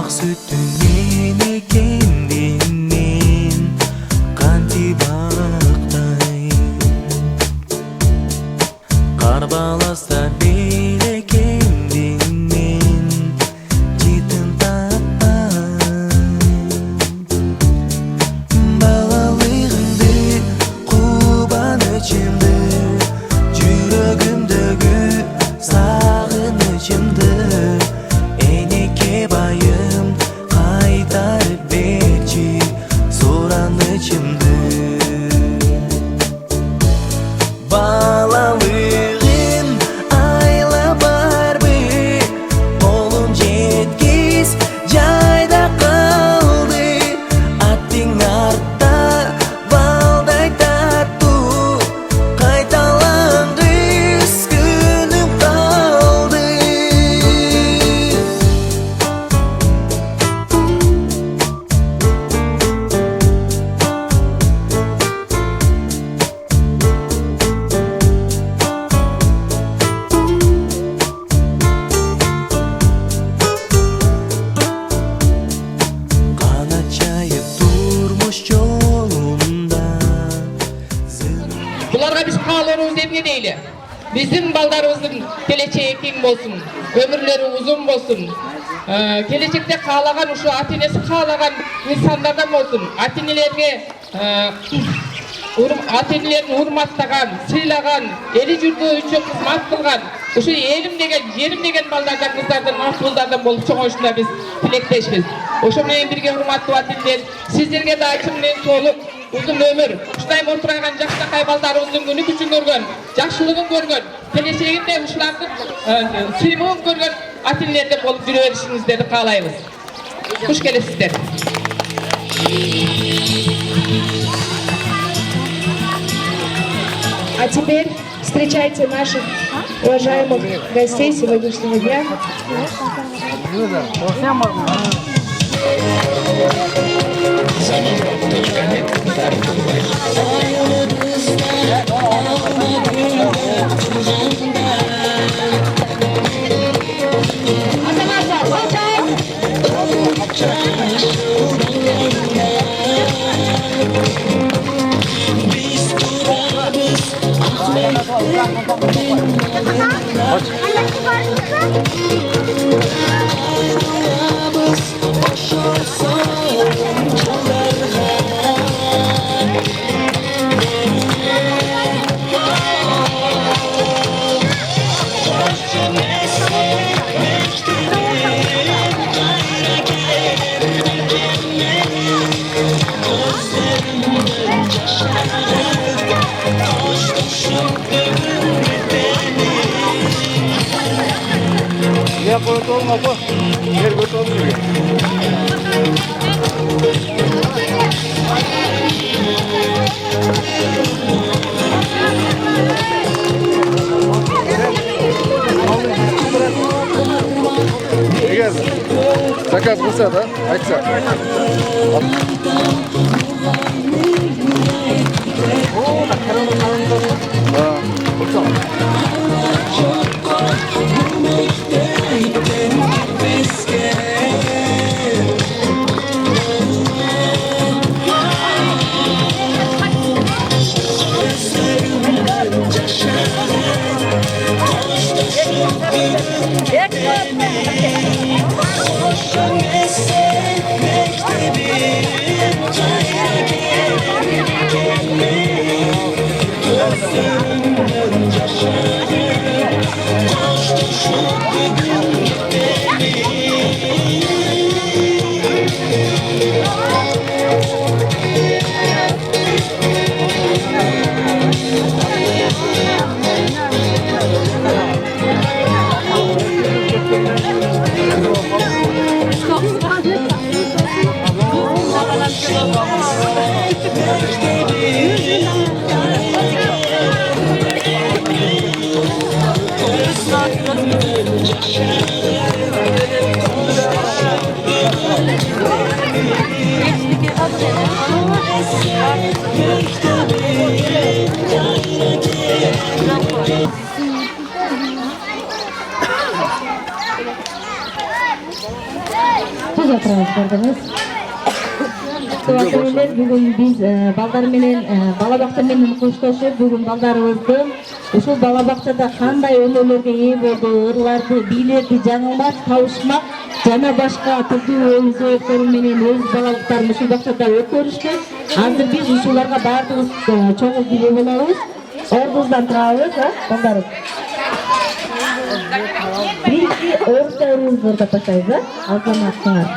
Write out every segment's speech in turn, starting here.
ак сүттүн экендин мен кантип актайын кар баласта белекеңдин мен жытын таппайын балалыгымды кубанычымды жүрөгүмдөгү сагынычымды энеке байым кайтарып берчи суранычымды балалыгым айла барбы колум жеткиз жайда калды аттың артта балдай таттуу кайталангыс күнүм калды канат жайып турмуш жолунда Буларга биз каалоорубуз эмне дейли? Биздин балдарыбыздын келечеги кең болсун, өмүрлөрү узун болсун. Келечекте каалаган ушу ата-энеси каалаган инсандардан болсун. Ата-энелерге ата-энелерин урматтаган, сыйлаган, эли журду үчүн кызмат кылган, ушу элим деген, жерим деген балдардан, кыздардан, ак-булдардан болуп чоңоюшуна биз тилектешпиз. Ошо менен бирге урматтуу ата-энелер, сиздерге да чын толук uzun ömür, ушундай мотураган жакшынакай балдарыбыздын күнү күчүн көргөн, жакшылыгын көргөн, келечегинде ушулардын сыймыгын көргөн ата-энелерден болуп жүрө беришиңиздерди каалайбыз. Куш келесиздер. А теперь встречайте наших уважаемых гостей сегодняшнего дня. Ya koyut olma bu. Yer koyut olmuyor. Eğer sakat bulsa da açsa. Yaşa отырабыз көрдүңүз. Бүгүн биз балдар менен бала бакча менен коштошуп бүгүн балдарыбыздын ушул бала бакчада кандай өнөөлөргө ээ болду, ырларды, бийлерди жаңылмак, табышмак жана башка түрдүү өз-өздөрү менен өз балалыктарын ушул бакчада өткөрүшкөн. Азыр биз ушуларга баардыгыбыз чогуу бийле болобуз. Ордубуздан турабыз, балдарым. Биринчи ордубузду ордоп баштайбыз, азаматтар.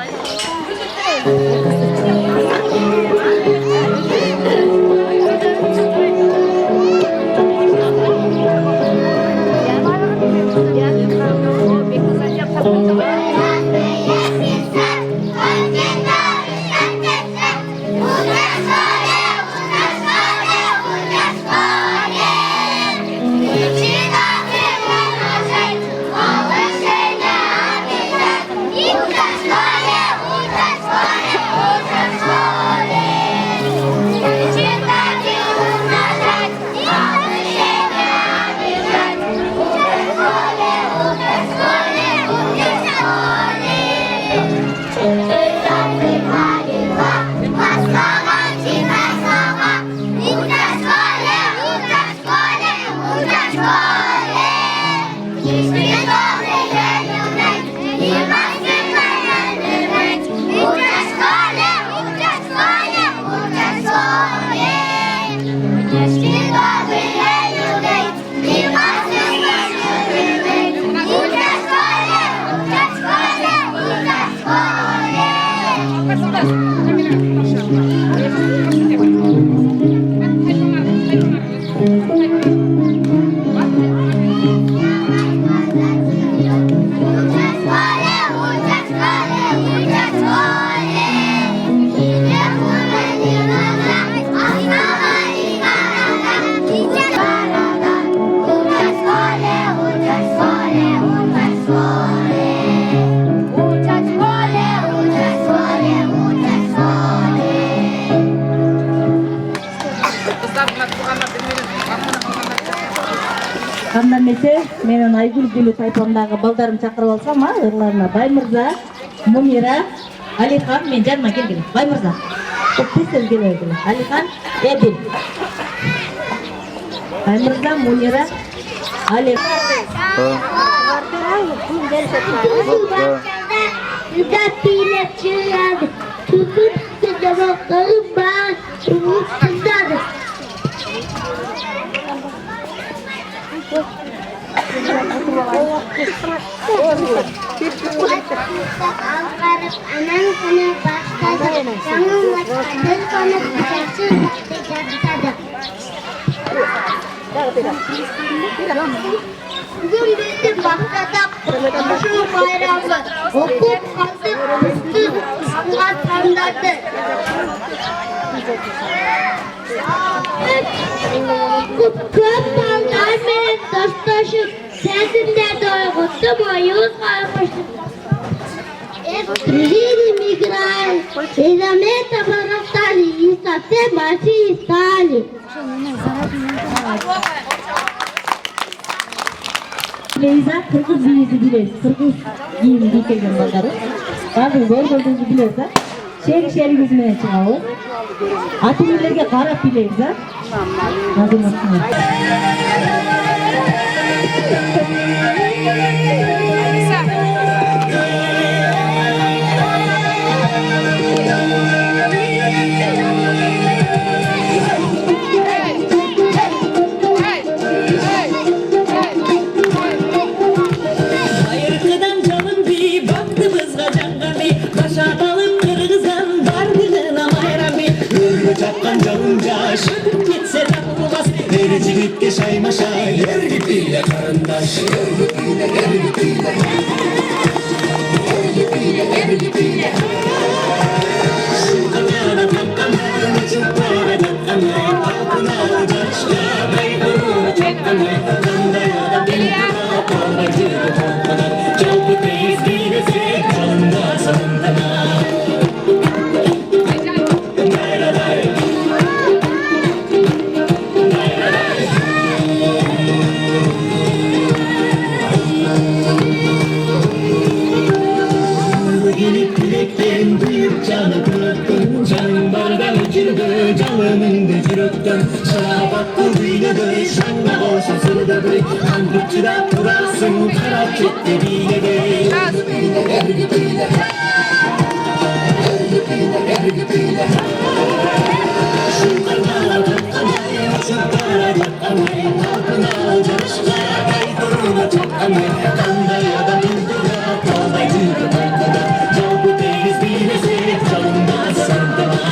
Кандай эмесе, менин айгүл тайпамдагы балдарым чакырып алсам, ырларына Баймырза, Мунира, Алихан, мен жаныма келгиле. Баймырза. Тез келгиле. Алихан, Эдил. Баймырза, Мунира, Алихан. Bugün bizim bacada komşu bayramı okul kaldı üstün sanat tandadı. Köp ballar benim dostlaşım sesinde doygusu boyun kalmıştım. Esprili migral, izameta barastali, istate maçı istali. Leyza Kırgız biyesi biliriz. Kırgız giyimi giyken balları. Bazı zor gördüğünüzü biliriz. Şehri gözüne çıkıyoruz. Atölyelerge karap biliriz. Hazır mısınız? Jigitke şaymaşa yer gibiyle karındaş yer gibiyle şu kadar bakkanlar çuppara bakkanlar altına taşlar kaybını çakkanlar kandaya da bilmana paracığı toplanır çok tez gidecek canında sanındana. Karabakku büyüdü şanga olsun sırda bey Kampıkçıda durasın kara kitle büyüdü Ergi büyüdü Şunlarla tatlamayı Şunlarla tatlamayı Kalkına çalışma Kaydırına tatlamayı Kandaya da bulduya Kalday cırgı kalkada Çalgı değiz bilesi Çalınmaz sırtına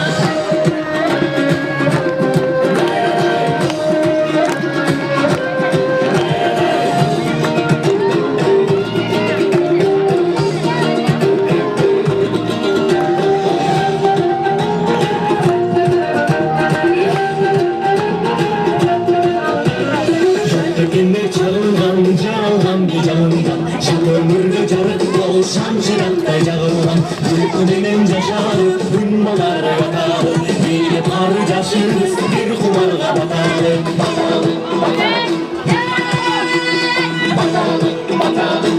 Ömürde carık yol şamşırakta cağılan Gülkünün caşarı hümmalara yatalı Bir parçasınız bir kumarga batalı Batalı, batalı Batalı, batalı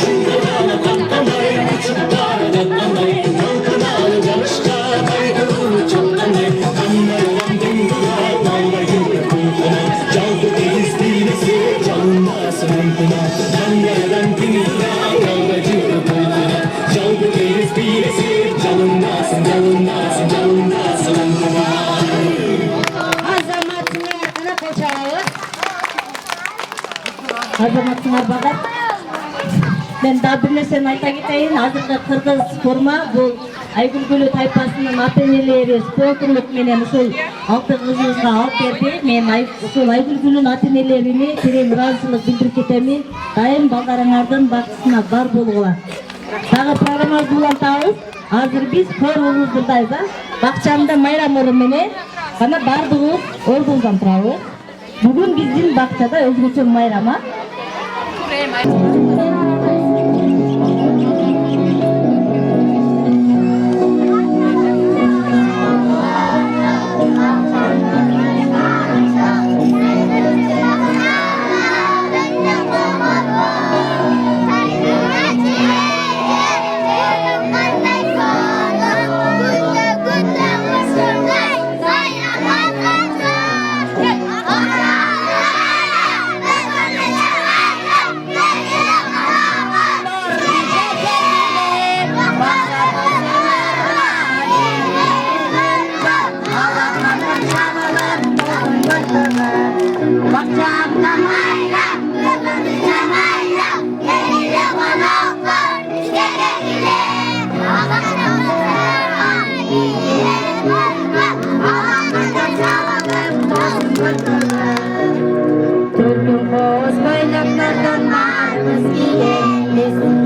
Şunlara katlanay, küçüklara katlanay Kalkınalı çalışka kaygırını çatlanay Kanlayan dümdüra nalda yürü kuykuna Çaldı deniz bilesi çalınmasın uykuna Kanlayan dümdüra nalda yürü kuykuna Çaldı deniz bilesi çalınmasın, çalınmasın, çalınmasın uykuna Azamatına koşarız. Azamatına bakar. Ben daha bir nerseni ayta keteyин. Азыркы кыргыз форма бул Айгүл тайпасынын ата-энелери спонсорлук менен ушул 6 кызыбызга алып берди. Мен ушул Айгүлүн ата-энелерине терең ыраазычылык билдирип кетемин. Дайым балдарыңардын бакчасына бар болгула. Дагы программабызды улантабыз. Азыр биз форумубузду ырдайбыз. Бакчамда майрам орун менен гана бардыгыбыз ордубуздан турабыз. Бүгүн биздин бакчада өзгөчө майрама.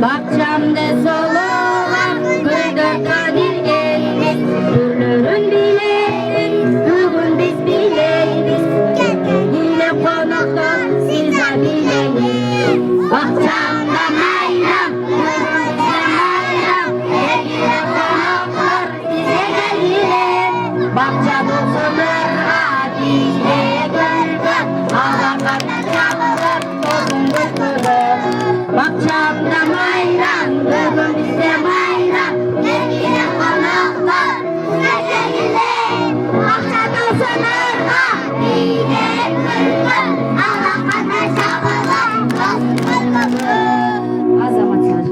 Bakçamda soluğum güldardan ilgelimiz Türlürün biletin bugün biz bileriz Yine konukta size bileniz Bakçamda mayram, güldarda mayram Yine konuklar size gelir Bakça bulsunlar bizde gülgar Ağalarına çalılır tozun götürür Bakçamda mayram, bugün bizde mayram Yine konuklar size gelir Bakçada sınırda yine gülgar Ağalarına çalılır tozun götürür Azamatlar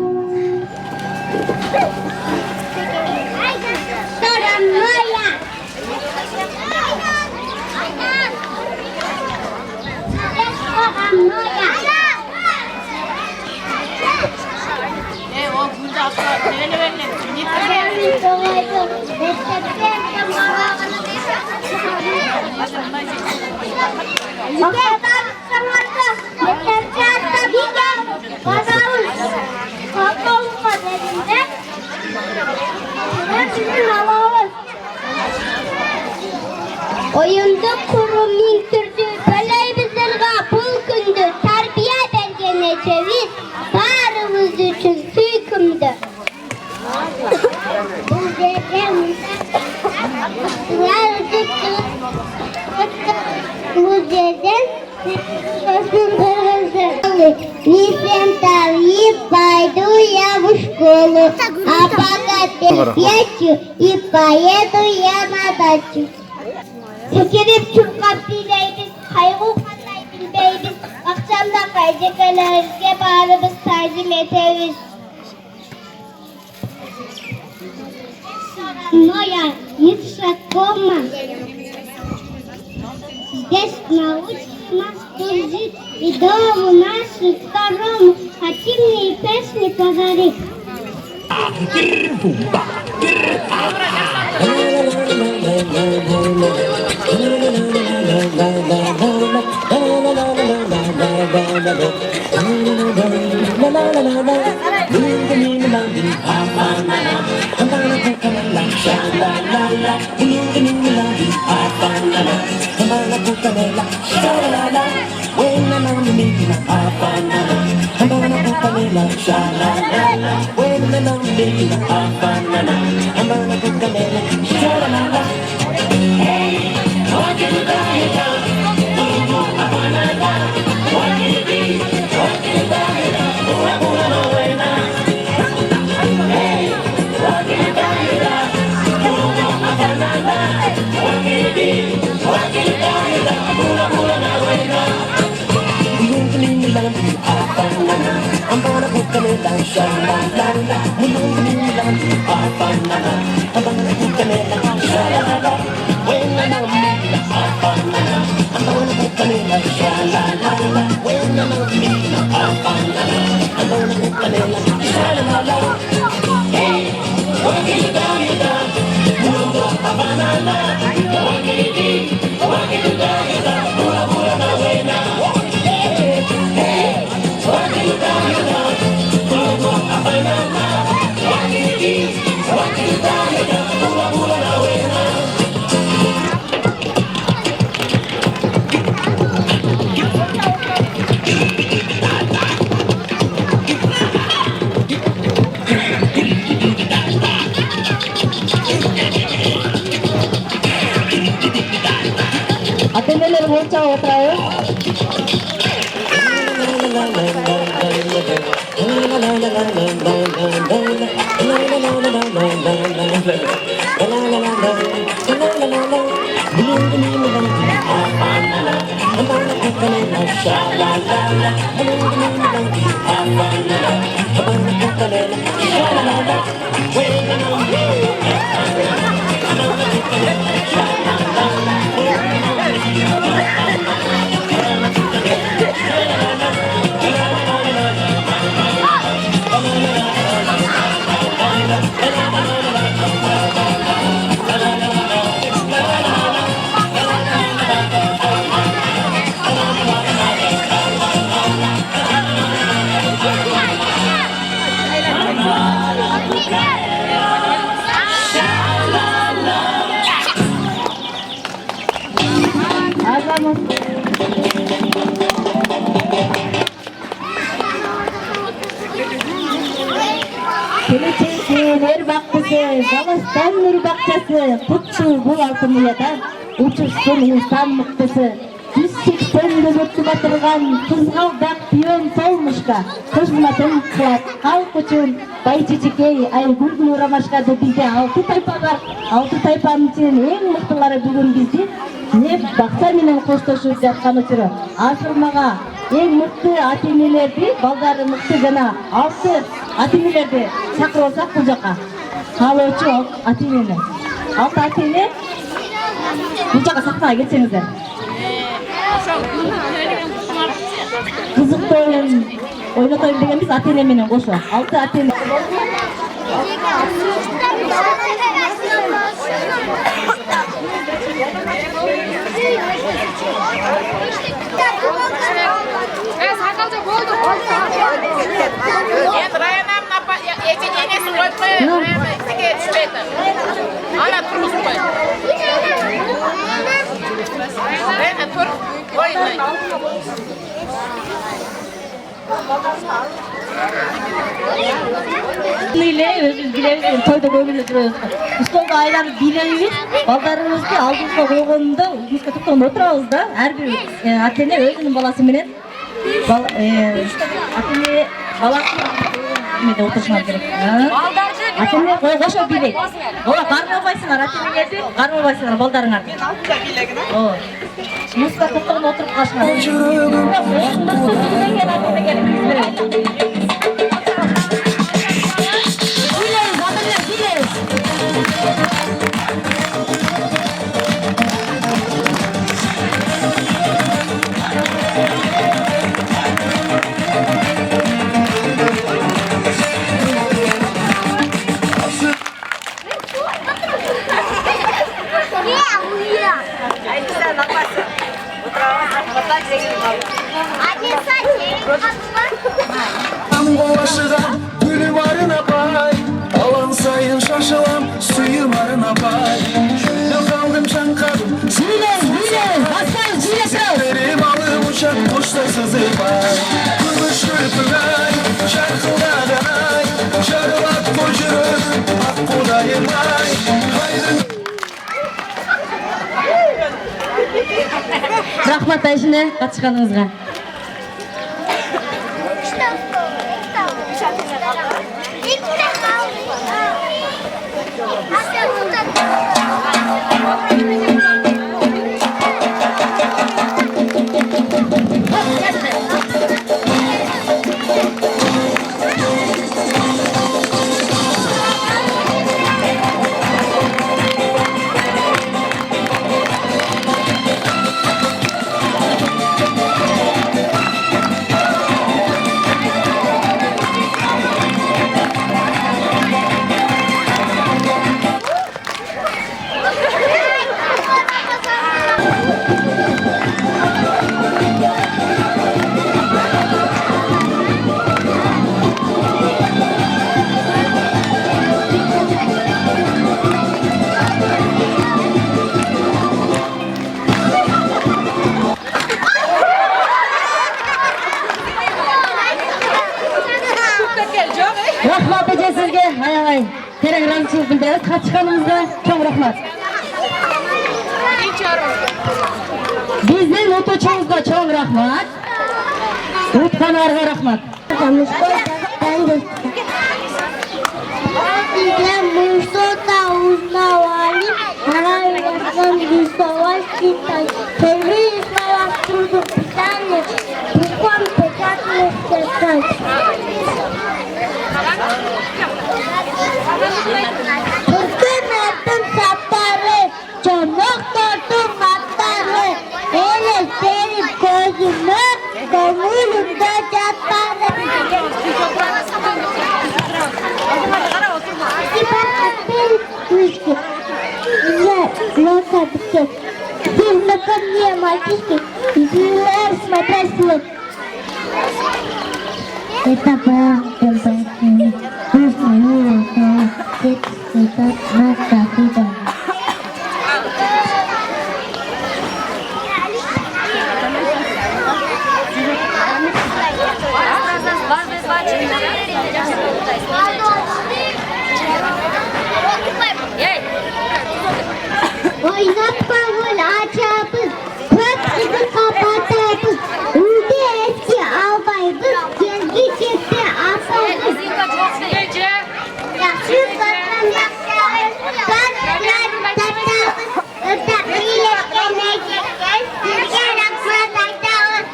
Oyunda kurum intürdü, beleybizlerga bul kündü, terbiye belgene ceviz, barımız için süykümdü. Bu dedem, bu dedem, sözün kırgızı. Висем там и пойду я в школу, а пока перепечу и поеду я на дачу. Секеріп чурқап билейбіз, қайғу қандай білбейбіз. Бақчамда қайдекелерге барыбыз тәзім етеміз. Моя ишакома, здесь научит нас служить и дому нашу второму хотимые песни подарить. Ата-энелер болча отурабыз. Келечектер бакчасы, Баластан нуру бакчасы, кутчу бул алтын уядан, учурsun инсан мыктысы. 180 дөбөттү батырган кызгалдак пион солмушка, кызматын кылат халк үчүн байчечекей айгүл ромашкада бизде 6 тайпа бар. 6 тайпанын ичинен эң мыктылары бүгүн бизди неп бакча менен коштошуп жаткан учуру асырмага эң мыкты ата-энелерди, балдары мыкты жана 6 ата-энелерди чакырып алсак бул жака. Каалоочу ата-энени. 6 ата-эне бул жака сахнага келсеңиздер. Кызыктоойн ойнотойм дегенбиз ата-эне менен кошо. 6 ата-эне. Сакалча болду. Энд районам напа эченесин койпой, районам сиге түшпөйт. Ана тургузбой. Района тур, ойнойт. Өзүбүз билебиз, тойдо көп эле жүрөбүз. Столдо айланып бийлейбиз. Балдарыбызды алдыбызга койгондо биз токтогондо отурабыз да. Ар бир ата-эне өзүнүн баласы менен ата-эне баласы менен отурушмак керек. Балдарды Атеме кошо билек. Ола кармабайсыңар, атемеңерди кармабайсыңар балдарыңар. Мен алдым да билегин. Ооба. Муска токтогон отуруп калышыңар. Başıdan gülüm arına bay, alan sayın şaşılan suyum arına bay. Şöyle kaldım çankadım, benim alım uçak kuşta sızılmay. Kılıçlı pınay, şarkıda danay, şarılat koşuruz, akkudayım ay. Рахмат Айшине катышканыңызга. Рахмат эже сизге, аябай терең ыраазычылык билдиребиз. Катышканыңызга чоң рахмат. Биздин утуучубузга чоң рахмат. Уткандарга рахмат. Мы что-то узнавали, нравилось рисовать, читать. Первые слова в трудописании, буквам печатных писать. Türkümetin sapları, çonuk tortum atları, ele senin gözümü, gönlümde çatları. Фильм мальчишки, смотрят свет. Это правда, вкусно, мило, это наша еда. Oynat kavul açapız, kök gibi kapatapız. Ülke eski albayız, gezgi çekti asabız. Yakşı zaten yakşarız, tatlar tatlabız. Ötak iyileşken ecekler, Türkiye rakmaz aytağız.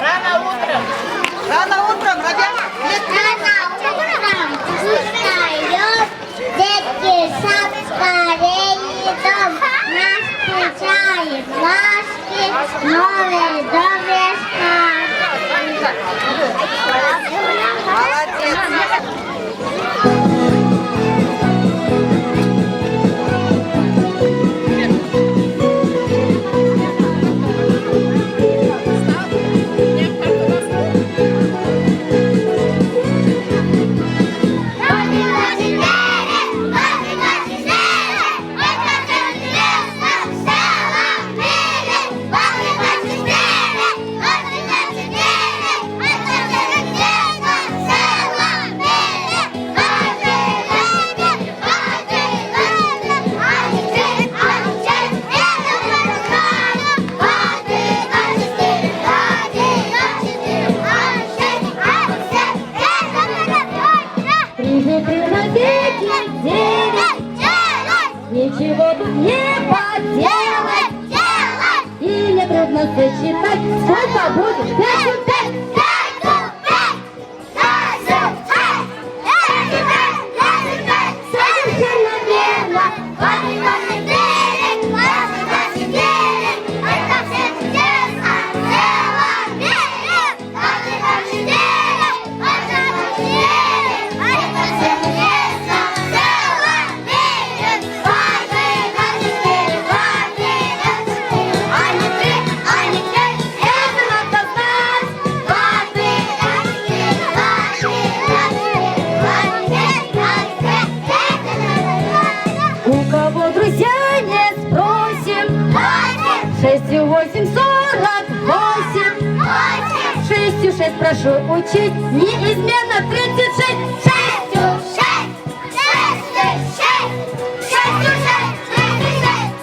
Rana utrım, Radya. Rana utrım, устаёт, детки сапкареи дом, нас встречает ласки, новые добрые ничего тут не поделать. Или трудно сосчитать, сколько будет 5 совершенно верно. У кого друзья не спросим, 6 8 48. 6 6 прошу учить, неизменно 36. 6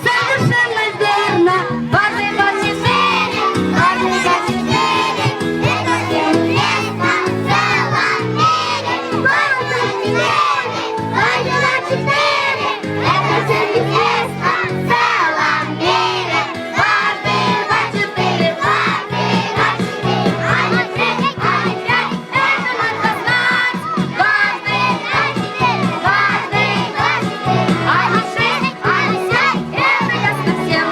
совершенно верно. Важный 24. Важный 24. Это всем известно в целом мире. Важный 4. Это всем известно в целом мире. Важный 24. Важный 24. Важный 3. Важный 5. Это надо знать. Важный 24. Важный 24. Важный 6. Важный 7. Это ясно всем.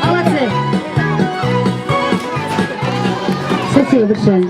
Молодцы. Спасибо большое.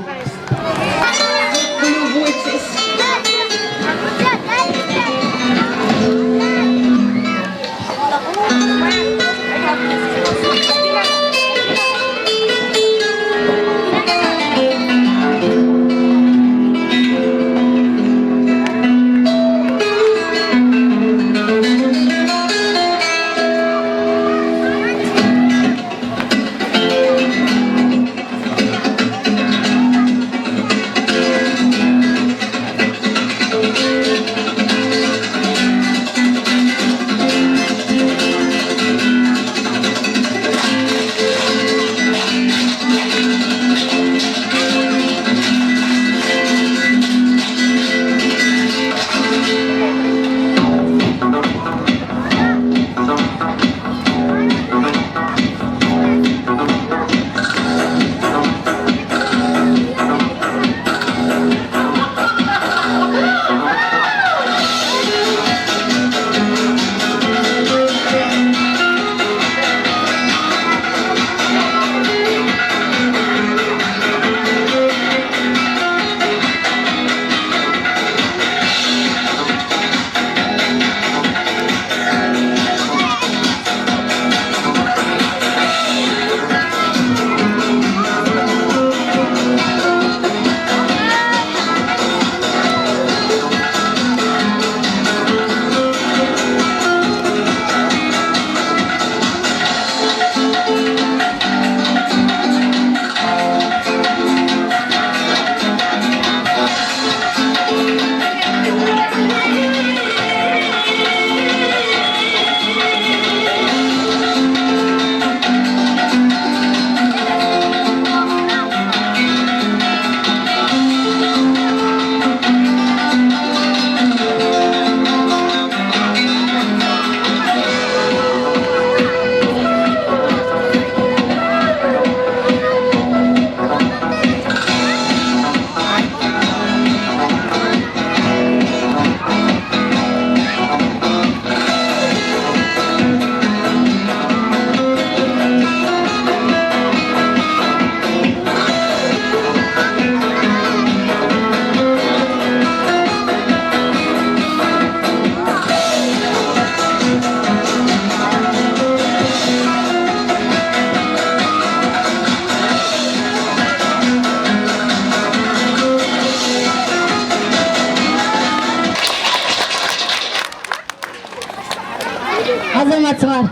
Азаматсыңар.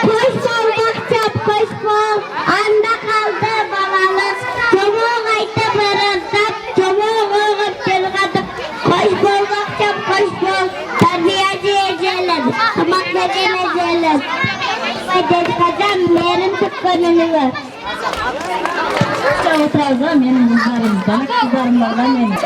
Koşbol bakçap koşbol, anda kaldı balamız. Çomuğun ayta barırdak, çomuğun oğup çılgadık. Koşbol bakçap koşbol, terbiyeci ecelim, kımak veren ecelim. Vecet kazan, merin tıkkönülü var. Çok oturarız ha, benim kızlarım, bana kızlarım var lan benim.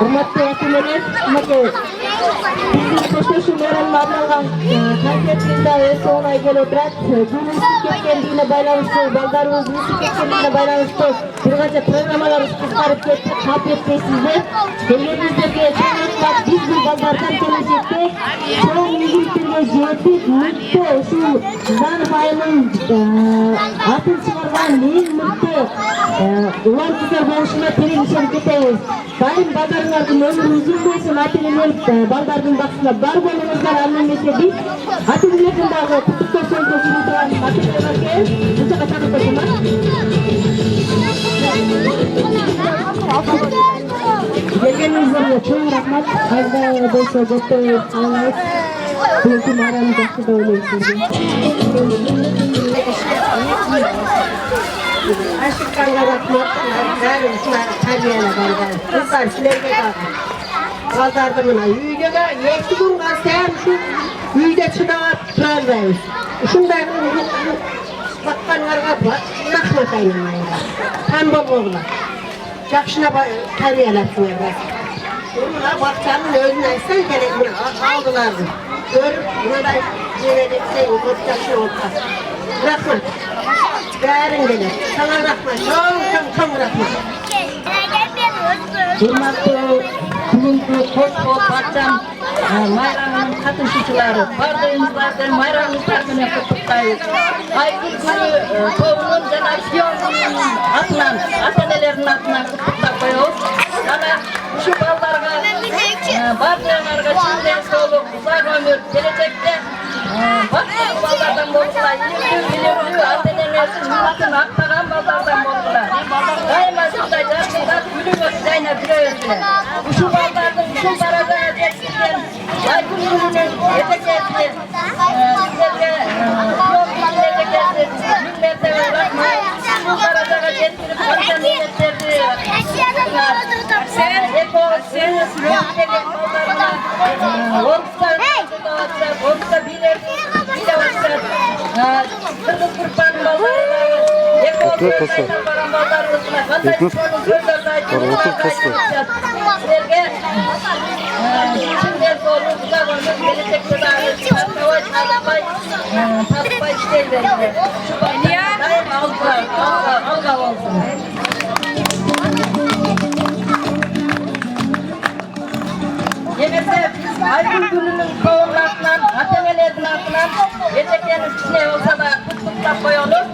Урматтуу ата-энелер, мынакей биздин коштошуу мейрамына арналган концертин да өз соңуна келип отурат. Күн ысып кеткендигине байланыштуу, балдарыбыз ысып кеткендигине байланыштуу бир канча программаларыбыз кыскарып кетти. Кап этпейсиздер. Келгениңиздерге чоң рахмат. Биз бул балдардан келечекте чоң ийгиликтерге жетип, мыкты ушул Жанов айылын атын чыгарган эң мыкты улан кыздар болушуна терең ишенип кетебиз. Дайым балдарыңардын өмүрү узун болсун, ата-энелер балдардын баксында бар болуңуздар. Аны эмесе биз ата-энелердин дагы куттуктоо сөзгө чыгып турган ата-энелерге мынчага чакырып коесуңар. Келгениңиздерге чоң рахмат. Аз да болсо көптөй алыңыз. Бүгүнкү мейрамды жакшы деп ойлойм сизге. Ашыкканга рахмат. Баары ушулар тарбиялагандар. Кыздар силерге дагы. Балдарды мына үйдө да 2 күн калса ушу үйдө чыдап тура албайбыз. Ушундай баккандарга рахмат айнамайга. Там болмогула. Жакшына тарбиялапсыңар. Мына бакчанын өзүн айтсаң керек, мына алдыларды көрүп, мындай жебедексең көп жакшы болот. Рахмат. Бәрің келер. Саңа рахмат. Чоң рахмат. Урматтуу бүгүнкү Кошко бакчам майрамынын катышуучулары, бардыгыңыздарды майрамыңыздар менен куттуктайбыз. Айгүл күнү тобунун жана Сиондун атынан, ата-энелердин атынан куттуктап коебуз. Ана ушу балдарга бардыгыңарга чын ден соолук, узак өмүр, келечекте бактылуу балдардан болгула, илимдүү ата-энелердин муратын актаган балдардан болгула. Дайыма ушундай жакшылап күнүңөр жайнап жүрөбүзгүлө. Ушул балдардын ушул даражага жеткизген Айгүл күнүнүн этекесин силерге миң мертебе рахмат. Ушул даражага жеткирип канча милletтерди Orta bilir, kırmızı kurbanın ballarına, ekol baran ballarına, kandaş sorun sözlerine sizlerge şimdiden sonra uzak olmuş, gelecekte dair tatbay işleyler. Şu ballarına daim alga olsun. Yemese Aygül gününün çoğunun atından, ata-enelerin atından gelecekleriniz içine olsa da kutluklap koyalım.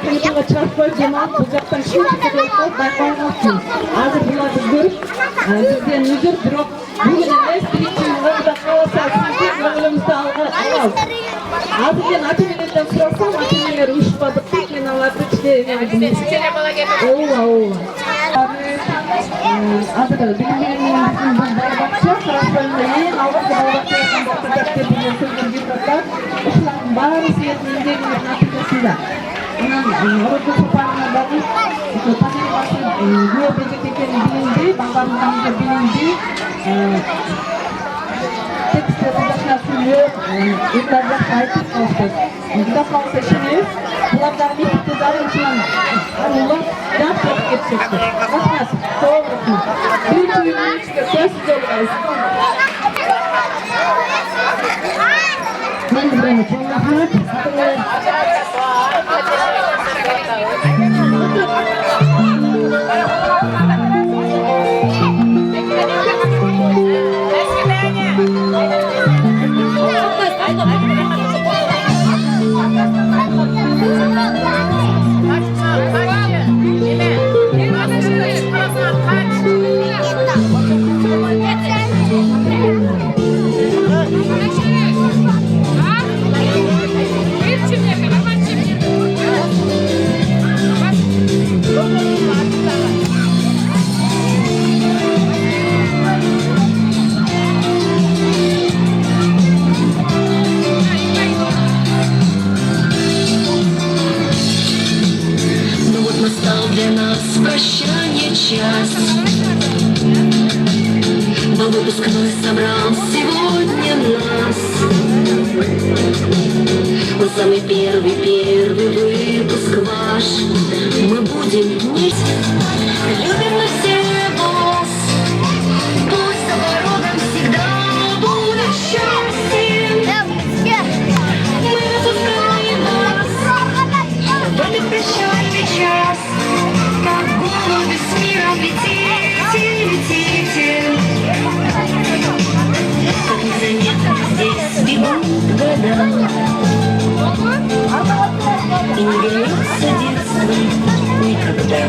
Kılıçıma çarpıp zaman uzaktan şimdi çıkıyorsa bakmamazsın. Hazır bunları görüp bizden müdür durup bugün nesli için orada kalırsa sizin oğlumuzda alalım. Hazırken ata-enelерден сұрасам, ата-энелер ұшпадық деп мен аларды іштеріне Hazır bilім берудің балабақша, Қарапайымда ең алғашқы балабақша яқан деген сөздің депутаттар ұшылардың бары сүйетін еңбегінің нәтижесінде. Orada toparlanan bakın, toparlanan bakın, bu beceklerin bilindi, ballarından bilindi, tekstleri başına sunuyor, ürünlerle sahip olsun. Burada kalsa işiniz, Булардағы мектепте зарыншылан арулы жап кетіп кетшекті. Рахмат, çok рахмат. Birinci üniversite söz olmayız. Ben de buraya çok rahmat. Для нас прощание час. Но выпускной собрал сегодня нас. Он самый первый выпуск ваш. Мы будем нить, любим мы все вас. Пусть с оборотом всегда будет счастье. Мы выпускаем вас в этот прощальный час. Как голуби с миром летите, летите. Как незаметно здесь бегут года. И не вернется детство никогда.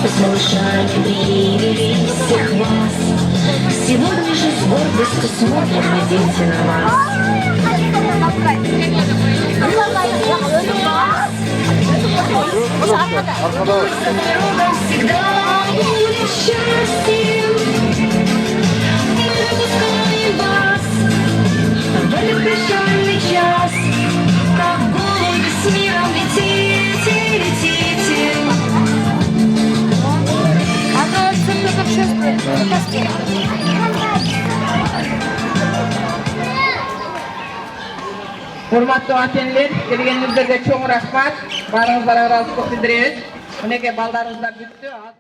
Мы с малышами привели всех вас. Сегодня же с гордостью смотрим мы, дети, на вас. Всегда будет счастье. Мы выпускаем вас в этот прощальный час. Как голуби с миром летите, летите. Урматтуу атенлер, келгениңиздерге чоң рахмат. Баарыңыздарга ыраазычылык билдиребиз. Мынеке балдарыбыздар бүттү.